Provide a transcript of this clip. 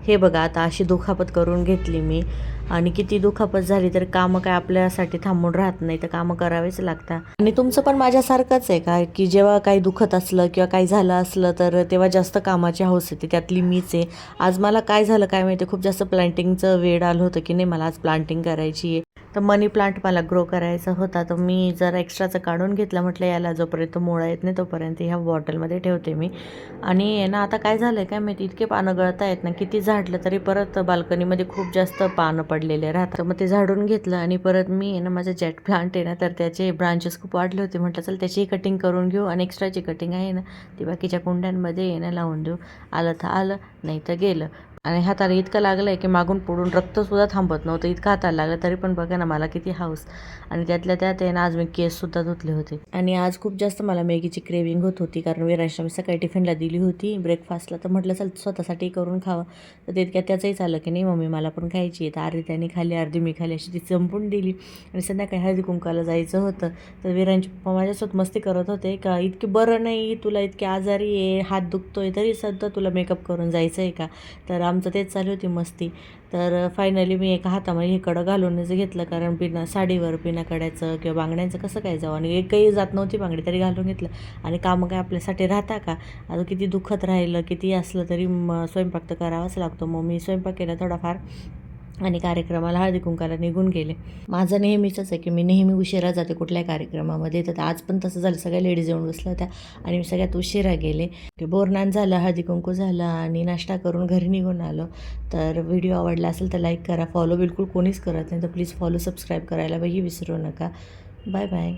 हे बघा आता अशी दुखापत करून घेतली मी आणि किती दुखापत झाली तर कामं काय आपल्यासाठी थांबून राहत नाही, तर कामं करावेच लागतात. आणि तुमचं पण माझ्यासारखंच आहे का, की जेव्हा काही दुखत असलं किंवा काही झालं असलं तर तेव्हा जास्त कामाची हौस येते, त्यातली मीच आहे. आज मला काय झालं काय माहिती, खूप जास्त प्लांटिंगचं वेळ आलं होतं की नाही मला आज प्लांटिंग करायची आहे. तर मनी प्लांट मला ग्रो करायचा होता, तर मी जरा एक्स्ट्राचं काढून घेतलं. म्हटलं याला जोपर्यंत मुळा येत नाही तोपर्यंत ह्या बॉटलमध्ये ठेवते मी. आणि ना आता काय झालं आहे काय माहिती, इतके पानं गळत आहेत ना, किती झाडलं तरी परत बाल्कनीमध्ये खूप जास्त पानं पडलेले राहतात. मग ते झाडून घेतलं आणि परत मी आहे ना माझं जेट प्लांट आहे ना, तर त्याचे ब्रांचेस खूप वाढले होते. म्हटलं चल त्याचीही कटिंग करून घेऊ आणि एक्स्ट्राची कटिंग आहे ना ती बाकीच्या कुंड्यांमध्ये आहे ना लावून देऊ. आलं तर आलं, नाही तर गेलं. आणि हाताला इतकं लागलं आहे की मागून पुढून रक्तसुद्धा थांबत नव्हतं, इतकं हाताला लागलं. तरी पण बघा ना मला किती हौस. आणि त्यातल्या त्यात आहे ना आज मी केससुद्धा धुतले होते. आणि आज खूप जास्त मला मॅगीची क्रेविंग होत होती, कारण विरांशला मी सकाळी टिफिनला दिली होती ब्रेकफास्टला. तर म्हटलं चल स्वतःसाठी करून खावं. तर तितक्यात त्याचंही चाललं की नाही मम्मी मला पण खायची आहे. तर अर्धी त्याने खाली अर्धी मी खाली अशी ती संपून दिली. आणि संध्याकाळी हळदी कुंकाला जायचं होतं. तर विरांचे पप्पा माझ्यासोबत मस्ती करत होते का इतकी बरं नाही तुला, इतकी आजारी आहे, हात दुखतोय तरी सुद्धा तुला मेकअप करून जायचं आहे का. तर आमचं तेच चालू होती मस्ती. तर फायनली मी एका हातामध्ये हे कडं घालूनच घेतलं, कारण बिना साडीवर बिना कड्याचं किंवा बांगड्यांचं कसं काय जावं. आणि एकही जात नव्हती बांगडी तरी घालून घेतलं. आणि कामं काय आपल्यासाठी राहता का. आता किती दुखत राहिलं किती असलं तरी स्वयंपाक तर करावाच लागतो. मग मी स्वयंपाक केला थोडाफार आणि कार्यक्रमाला हळदी कुंकाला निघून गेले. माझं नेहमीच आहे की मी नेहमी उशिरा जाते कुठल्याही कार्यक्रमामध्ये. तर आज पण तसं झालं, सगळ्या लेडीज येऊन बसल्या होत्या आणि मी सगळ्यात उशिरा गेले. बोरनान झालं, हळदी कुंकू झालं आणि नाश्ता करून घरी निघून आलो. तर व्हिडिओ आवडला असेल तर लाईक करा, फॉलो बिलकुल कोणीच करत नाही तर प्लीज फॉलो सबस्क्राईब करायला बाई विसरू नका. Bye bye.